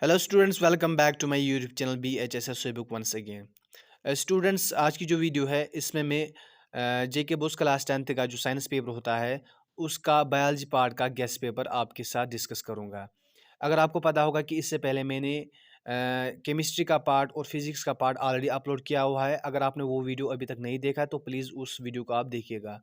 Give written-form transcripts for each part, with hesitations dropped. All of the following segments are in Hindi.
Hello students, welcome back to my YouTube channel B H S S book once again. Students, आज की जो वीडियो है इसमें मैं जेके बोस क्लास 10th का जो साइंस पेपर होता है उसका बायोलॉजी पार्ट का गेस्ट पेपर आपके साथ डिस्कस करूंगा। अगर आपको पता होगा कि इससे पहले मैंने केमिस्ट्री का पार्ट और फिजिक्स का पार्ट ऑलरेडी अपलोड किया हुआ है। अगर आपने वो वीडियो अभी तक नहीं देखा तो प्लीज़ उस वीडियो को आप देखिएगा।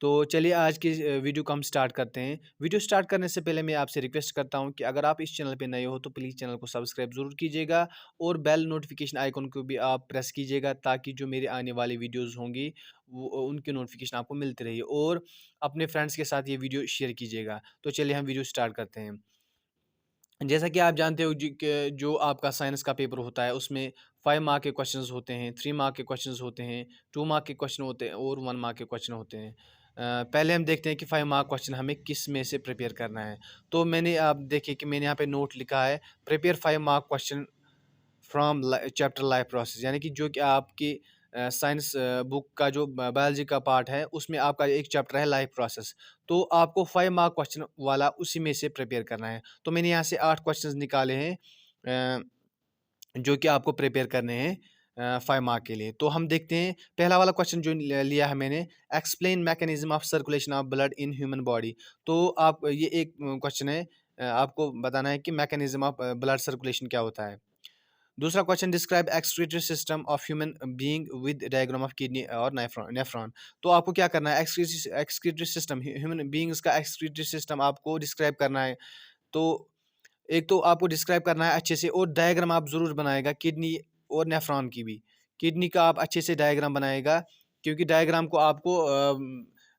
तो चलिए आज की वीडियो को हम स्टार्ट करते हैं। वीडियो स्टार्ट करने से पहले मैं आपसे रिक्वेस्ट करता हूं कि अगर आप इस चैनल पे नए हो तो प्लीज़ चैनल को सब्सक्राइब ज़रूर कीजिएगा और बेल नोटिफिकेशन आइकन को भी आप प्रेस कीजिएगा ताकि जो मेरे आने वाली वीडियोस होंगी वो उनकी नोटिफिकेशन आपको मिलती रही और अपने फ्रेंड्स के साथ ये वीडियो शेयर कीजिएगा। तो चलिए हम वीडियो स्टार्ट करते हैं। जैसा कि आप जानते हो जी कि जो आपका साइंस का पेपर होता है उसमें 5 मार्क के क्वेश्चंस होते हैं, 3 मार्क के क्वेश्चंस होते हैं, 2 मार्क के क्वेश्चन होते हैं और 1 मार्क के क्वेश्चन होते हैं। पहले हम देखते हैं कि 5 मार्क क्वेश्चन हमें किस में से प्रिपेयर करना है। तो मैंने आप देखिए कि मैंने यहाँ पे नोट लिखा है, prepare 5 mark question from chapter life process, यानी कि जो कि आपकी साइंस बुक का जो बायोलॉजी का पार्ट है उसमें आपका एक चैप्टर है लाइफ प्रोसेस। तो आपको 5 मार्क क्वेश्चन वाला उसी में से प्रिपेयर करना है। तो मैंने यहाँ से 8 क्वेश्चंस निकाले हैं जो कि आपको प्रिपेयर करने हैं 5 मार्क के लिए। तो हम देखते हैं पहला वाला क्वेश्चन जो लिया है मैंने, explain mechanism of circulation of blood in human body. तो आप ये एक क्वेश्चन है, आपको बताना है कि मैकेनिज्म ऑफ ब्लड सर्कुलेशन क्या होता है। दूसरा question, describe excretory system of human being with diagram of kidney और नेफ्रॉन। तो आपको क्या करना है, एक्सक्रीटरी सिस्टम ह्यूमन बीइंग्स का एक्सक्रीटरी सिस्टम आपको डिस्क्राइब करना है। तो एक तो आपको डिस्क्राइब करना है अच्छे से और डायग्राम आप ज़रूर बनाएगा किडनी और नेफ्रॉन की भी। किडनी का आप अच्छे से डायग्राम बनाएगा क्योंकि डायग्राम को आपको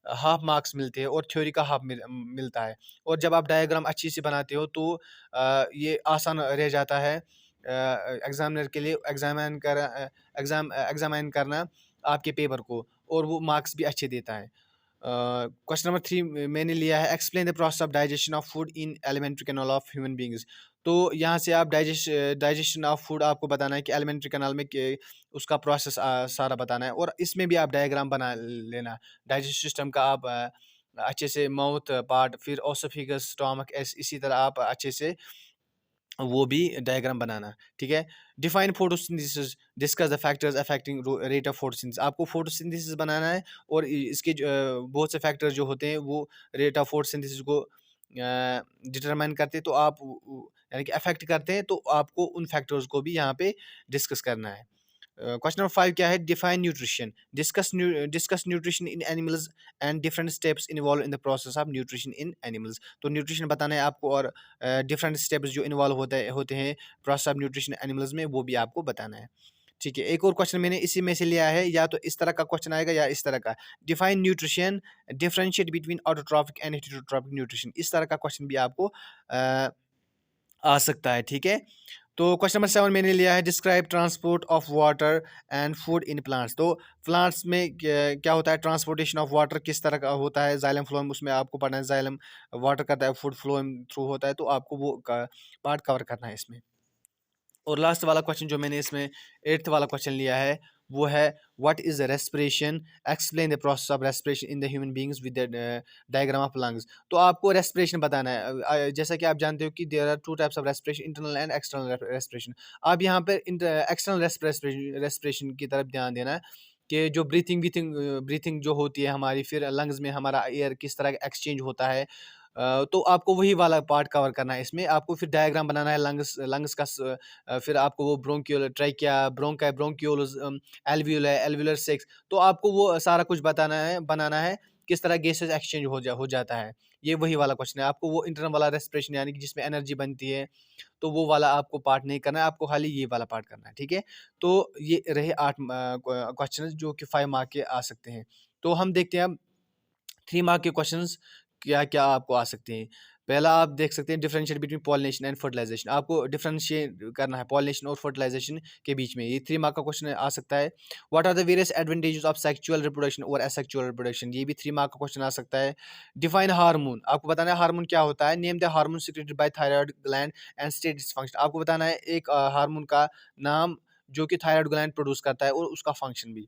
हाफ मार्क्स मिलते हैं और थ्योरी का हाफ मिलता है। और जब आप डायग्राम अच्छी से बनाते हो तो ये आसान रह जाता है एग्जामिनर के लिए एग्जामाइन करना आपके पेपर को, और वो मार्क्स भी अच्छे देता है। क्वेश्चन नंबर 3 मैंने लिया है, explain the process of digestion of food in alimentary canal of human beings. तो यहाँ से आप डाइजेशन ऑफ फूड आपको बताना है कि एलिमेंट्री कैनाल में उसका प्रोसेस सारा बताना है और इसमें भी आप डायग्राम बना लेना। डाइजेस्ट सिस्टम का आप अच्छे से माउथ पार्ट, फिर ओसोफिगस, स्टोमक, इसी तरह आप अच्छे से वो भी डायग्राम बनाना, ठीक है। Define photosynthesis, discuss the factors affecting rate of photosynthesis. आपको फोटोसिंथेसिस बनाना है और इसके बहुत से फैक्टर्स जो होते हैं वो रेट ऑफ फोटोसिंथेसिस को डिटरमाइन करते हैं। तो आप यानी कि अफेक्ट करते हैं, तो आपको उन फैक्टर्स को भी यहाँ पे डिस्कस करना है। क्वेश्चन नंबर 5 क्या है, define nutrition, discuss nutrition in animals and different steps involve in the process of nutrition in animals. तो न्यूट्रिशन बताना है आपको और डिफरेंट स्टेप्स जो इन्वॉल्व होते होते हैं प्रोसेस ऑफ न्यूट्रिशन एनिमल्स में, वो भी आपको बताना है। ठीक है, एक और क्वेश्चन मैंने इसी में से लिया है, या तो इस तरह का क्वेश्चन आएगा या इस तरह का, define nutrition, differentiate between autotrophic and heterotrophic nutrition. इस तरह का क्वेश्चन भी आपको अ, आ सकता है, ठीक है। तो क्वेश्चन नंबर 7 मैंने लिया है, describe transport of water and food in plants. तो प्लांट्स में क्या होता है, ट्रांसपोर्टेशन ऑफ वाटर किस तरह का होता है, जाइलम फ्लोएम, उसमें आपको पढ़ना है। जाइलम वाटर करता है, फूड फ्लोएम थ्रू होता है, तो आपको वो पार्ट कवर करना है इसमें। और लास्ट वाला क्वेश्चन जो मैंने इसमें 8th वाला क्वेश्चन लिया है वो है, what is respiration, explain the process of respiration in the human beings with the diagram of lungs. तो आपको रेस्पिरेशन बताना है। जैसा कि आप जानते हो कि there are two types of respiration, internal and external respiration. आप यहाँ पे एक्सटर्नल रेस्पिरेशन की तरफ ध्यान देना है कि जो ब्रीथिंग ब्रीथिंग जो होती है हमारी, फिर लंग्स में हमारा एयर किस तरह एक्सचेंज होता है। तो आपको वही वाला पार्ट कवर करना है इसमें। आपको फिर डायग्राम बनाना है लंग्स लंग्स का, फिर आपको वो ब्रोंकियल, ट्राइकिया, ब्रोंका, ब्रोंक्यूल्स, एल्वियोल है, एल्वियोलर सिक्स। तो आपको वो सारा कुछ बताना है, बनाना है किस तरह गैसेस एक्सचेंज हो जाता है। ये वही वाला क्वेश्चन है। आपको वो इंटरनल वाला रेस्पिरेशन यानी कि जिसमें एनर्जी बनती है, तो वो वाला आपको पार्ट नहीं करना है, आपको खाली ये वाला पार्ट करना है, ठीक है। तो ये रहे 8 क्वेश्चन जो कि 5 मार्क के आ सकते हैं। तो हम देखते हैं अब 3 मार्क के क्वेश्चंस क्या-क्या आपको आ सकते हैं। पहला आप देख सकते हैं, differentiate between pollination and fertilisation. आपको डिफरेंशिएट करना है पॉलिनेशन और फर्टिलाइजेशन के बीच में। ये 3 मार्क का क्वेश्चन आ सकता है। What are the various advantages of sexual reproduction और एसेक्सुअल रिप्रोडक्शन। ये भी 3 मार्क का क्वेश्चन आ सकता है। डिफाइन हार्मोन, आपको बताना है हार्मोन क्या होता है। Name the hormone secreted by thyroid gland and state its function. आपको बताना है एक हार्मोन का नाम जो कि थायराइड ग्लैंड प्रोड्यूस करता है और उसका फंक्शन भी।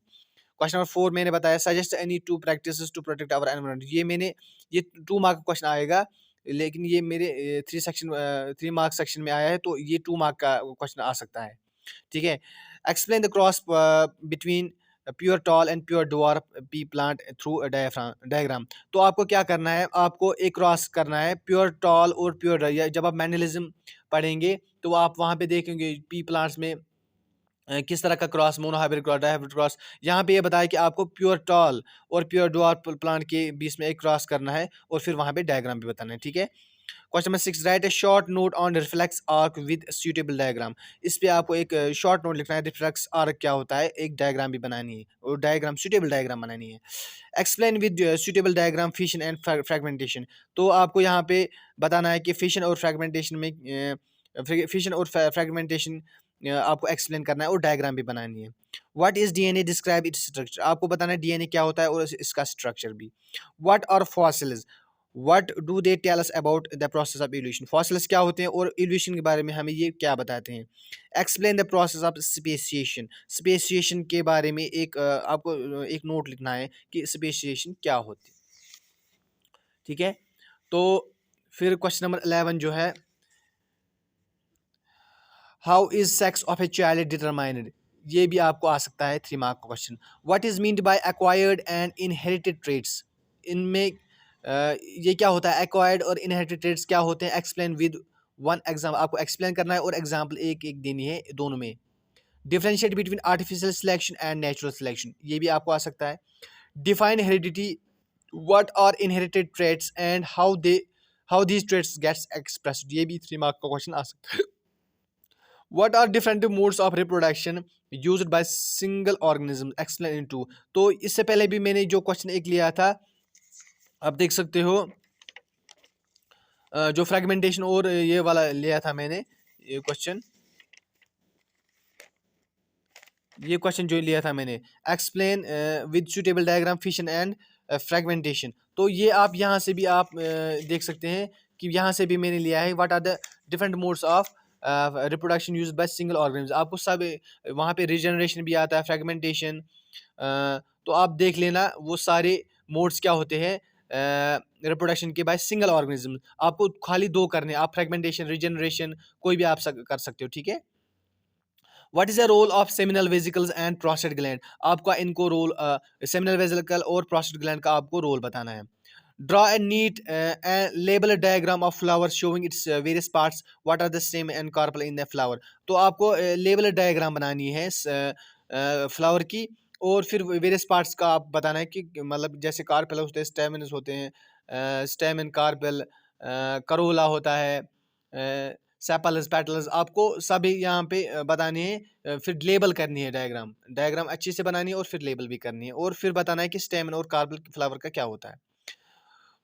क्वेश्चन नंबर 4 मैंने बताया, suggest any 2 practices to protect our environment. ये 2 मार्क का क्वेश्चन आएगा। लेकिन ये मेरे 3 मार्क सेक्शन में आया है, तो ये 2 मार्क का क्वेश्चन आ सकता है। ठीक है। Explain the cross between pure tall and pure dwarf P plant through diagram. तो आपको क्या करना है, आपको एक क्रॉस करना है प्योर टॉल और प्योर, जब आप मैनुअलिज्म पढ़ेंगे तो आप वहाँ पे देखेंगे पी प्लांट्स में किस तरह का cross, monohybrid cross, dihybrid cross. यहाँ पे ये बताया कि आपको प्योर टॉल और प्योर डवार्फ प्लांट के बीच में एक क्रॉस करना है और फिर वहाँ पे डायग्राम भी बताना है। ठीक है। Question number 6, right A short note on reflex arc with suitable diagram. इस पे आपको एक शॉर्ट नोट लिखना है, रिफ्लेक्स आर्क क्या होता है, एक डायग्राम भी बनानी है और डायग्राम सूटेबल डायग्राम बनानी है। Explain with suitable diagram fission and fragmentation. तो आपको यहाँ पे बताना है कि फिशन और फ्रेगमेंटेशन आपको एक्सप्लेन करना है और डायग्राम भी बनानी है। What is DNA, describe its structure. आपको बताना है डीएनए क्या होता है और इसका स्ट्रक्चर भी। What are fossils, what do they tell us about the process of evolution. Fossils क्या होते हैं और इवोल्यूशन के बारे में हमें ये क्या बताते हैं। Explain the process of speciation. Speciation के बारे में आपको एक नोट लिखना है कि स्पेसिएशन क्या होती है। ठीक है। तो फिर क्वेश्चन नंबर 11 जो है, how is sex of a child determined. ये भी आपको आ सकता है 3 मार्क का question. What is meant by acquired and inherited traits. इनमें ये क्या होता है, एक्वायर्ड और इनहेरिटेड ट्रेट्स क्या होते हैं। Explain with one example. आपको एक्सप्लेन करना है और एग्जाम्पल एक एक देनी है दोनों में। Differentiate between artificial selection and natural selection, ये भी आपको आ सकता है। Define heredity, what are inherited traits and how these traits gets expressed, ये भी 3 मार्क का क्वेश्चन आ सकता है। What are different modes of reproduction used by single organism? Explain in two। तो इससे पहले भी मैंने जो क्वेश्चन एक लिया था, आप देख सकते हो, जो फ्रेगमेंटेशन और ये वाला लिया था मैंने, ये क्वेश्चन जो लिया था मैंने, explain with suitable diagram fission and fragmentation. तो ये आप यहाँ से भी आप देख सकते हैं कि यहाँ से भी मैंने लिया है। What are the different modes of reproduction use by single organism. आपको सब वहाँ पे रिजनरेशन भी आता है, फ्रेगमेंटेशन, तो आप देख लेना वो सारे मोड्स क्या होते हैं रिप्रोडक्शन के बाय सिंगल ऑर्गेनिज्म। आपको खाली 2 करने, आप फ्रेगमेंटेशन, रिजनरेशन कोई भी आप कर सकते हो। ठीक है। What is the role of seminal vesicles and prostate gland. आपका इनको रोल, सेमिनल वेसिकल और प्रोस्टेट ग्लैंड का आपको रोल बताना है। Draw a neat label diagram of flower showing its various parts, what are the stem and carpel in the flower. तो आपको लेबल डायग्राम बनानी है फ्लावर की, और फिर वेरियस पार्ट्स का आप बताना है कि मतलब जैसे कार्पेल होते हैं, स्टेमिनस होते हैं, स्टेमिन, कार्पेल, करोला होता है, सेपल्स, पेटल्स, आपको सभी यहाँ पे बताने हैं। फिर लेबल करनी है, डायग्राम अच्छी से बनानी है और फिर लेबल भी करनी है, और फिर बताना है कि स्टेमन और कार्पेल फ्लावर का क्या होता है।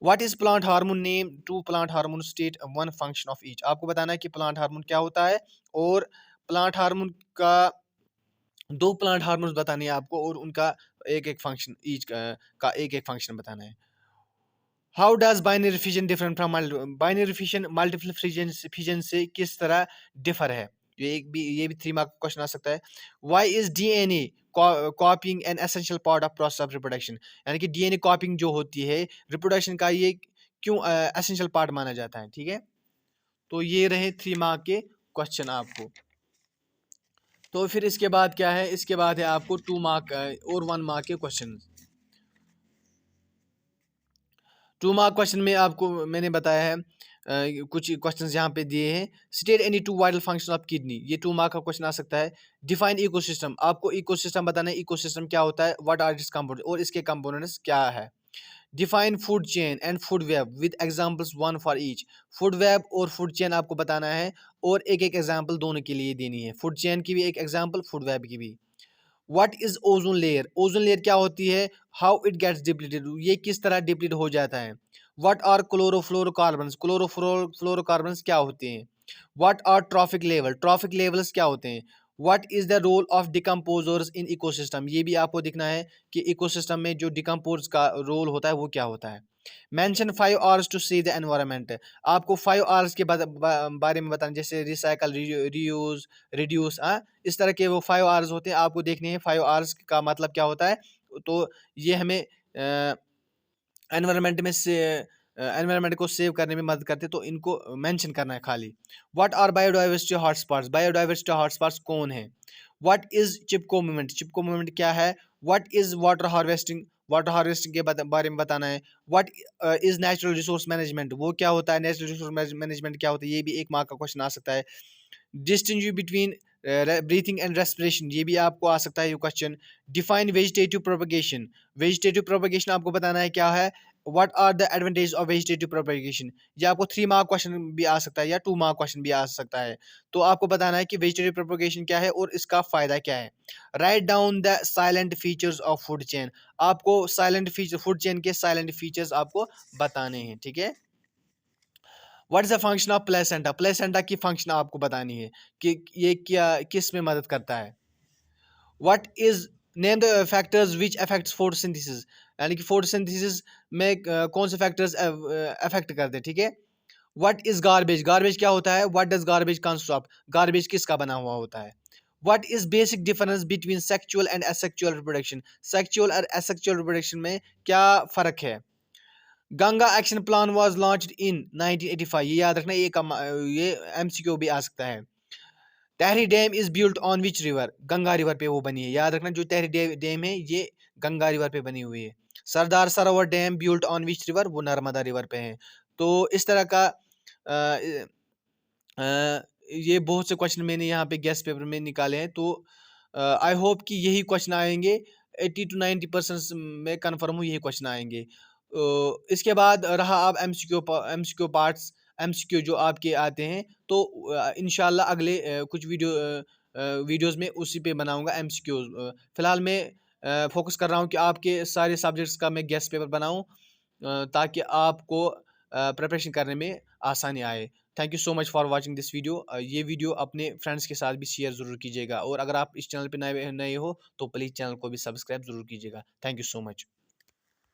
What is plant hormone, name 2 plant hormone, state 1 function of each. आपको बताना है कि प्लांट हार्मोन क्या होता है और प्लांट हार्मोन का 2 प्लांट हार्मोन बताने हैं आपको, और उनका एक एक फंक्शन, ईच का एक एक फंक्शन बताना है। How does binary fission different from binary fission multiple fission से किस तरह डिफर है। ये भी 3 मार्क क्वेश्चन आ सकता है। Why is DNA कॉपिंग an essential part of process of reproduction. यानी कि डीएनए कॉपिंग जो होती है रिप्रोडक्शन का, ये क्यों एसेंशियल पार्ट माना जाता है। ठीक है। तो ये रहे 3 मार्क के क्वेश्चन आपको। तो फिर इसके बाद क्या है, इसके बाद है आपको 2 मार्क और 1 मार्क के क्वेश्चन। 2 मार्क क्वेश्चन में आपको मैंने बताया है, कुछ क्वेश्चंस यहाँ पे दिए हैं। State any 2 vital function of kidney, ये 2 मार्क का क्वेश्चन आ सकता है। डिफाइन इकोसिस्टम, आपको इकोसिस्टम बताना है, इकोसिस्टम क्या होता है, व्हाट आर इट्स कंपोनेंट और इसके कंपोनेंट्स क्या है। Define food chain and food web with examples 1 for each. Food web और फूड चेन आपको बताना है और एक एक एग्जांपल दोनों के लिए देनी है, फूड चेन की भी एक एग्जांपल, फूड वेब की भी। What is ozone layer, ozone layer क्या होती है, हाउ इट गेट्स डिप्लीटेड, ये किस तरह डिप्लीट हो जाता है। व्हाट आर क्लोरोफ्लोरोकार्बन्स, क्लोरोफ्लोरोकार्बन्स क्या होते हैं। What are trophic level, trophic levels क्या होते हैं। What is the role of decomposers in ecosystem, ये भी आपको दिखना है कि इकोसिस्टम में जो डिकम्पोज का रोल होता है वो क्या होता है। Mention 5 R's to see the environment, आपको 5 R's के बारे में बताना, जैसे रिसाइकल, रीयूज, रिड्यूस, इस तरह के वो 5 R's होते हैं, आपको देखने हैं 5 R's का मतलब क्या होता है। तो ये हमें एनवायरनमेंट में से एनवायरनमेंट को सेव करने में मदद करते हैं, तो इनको मेंशन करना है खाली। What are biodiversity hotspots, biodiversity hotspots कौन है? What is Chipko movement, Chipko movement क्या है? What is water harvesting, water harvesting के बारे में बताना है। What is natural resource management, वो क्या होता है? नेचुरल रिसोर्स मैनेजमेंट क्या होता है? ये भी एक मार्क का क्वेश्चन आ सकता है। Distinguish between breathing and respiration, ये भी आपको आ सकता है ये question. Define vegetative propagation, vegetative propagation आपको बताना है क्या है। What are the advantage of vegetative propagation, ये आपको 3 मार्क क्वेश्चन भी आ सकता है या 2 मार्क क्वेश्चन भी आ सकता है। तो आपको बताना है कि वेजिटेटिव प्रोपगेशन क्या है और इसका फायदा क्या है। Write down the salient features of food chain, आपको साइलेंट फीचर, फूड चेन के साइलेंट फीचर्स आपको बताने हैं, ठीक है। What is the function of placenta, placenta की फंक्शन आपको बतानी है कि ये क्या, किस में मदद करता है। What is, name the factors which affects photosynthesis, यानी कि फोटोसिंथेसिस में कौन से फैक्टर्स अफेक्ट करते हैं, ठीक है। व्हाट इज गार्बेज, गार्बेज क्या होता है? What does garbage consist of, garbage किसका बना हुआ होता है। What is basic difference between sexual and asexual reproduction, sexual और असेक्चुअल रिप्रोडक्शन में क्या फर्क है। Ganga action plan was launched in 1985, ये याद रखना, ये एमसीक्यू भी आ सकता है। टहरी dam is built on which river, Ganga river पे वो बनी है, याद रखना जो टहरी डैम है ये गंगा रिवर पे बनी हुई है। Sardar Sarovar dam built on which river, वो नर्मदा रिवर पे है। तो इस तरह का ये बहुत से क्वेश्चन मैंने यहाँ पे गेस्ट पेपर में निकाले हैं। तो आई होप कि यही क्वेश्चन आएंगे, 80 to 90% में कन्फर्म हूँ यही क्वेश्चन आएंगे। इसके बाद रहा आप एमसीक्यू पार्ट्स, एमसीक्यू जो आपके आते हैं, तो इंशाल्लाह अगले कुछ वीडियोस में उसी पे बनाऊंगा एमसीक्यू। फिलहाल मैं फोकस कर रहा हूँ कि आपके सारे सब्जेक्ट्स का मैं गेस्ट पेपर बनाऊँ, ताकि आपको प्रिपरेशन करने में आसानी आए। Thank you so much for watching this video. ये वीडियो अपने फ्रेंड्स के साथ भी शेयर ज़रूर कीजिएगा, और अगर आप इस चैनल पे नए नए हो तो प्लीज़ चैनल को भी सब्सक्राइब ज़रूर कीजिएगा। Thank you so much.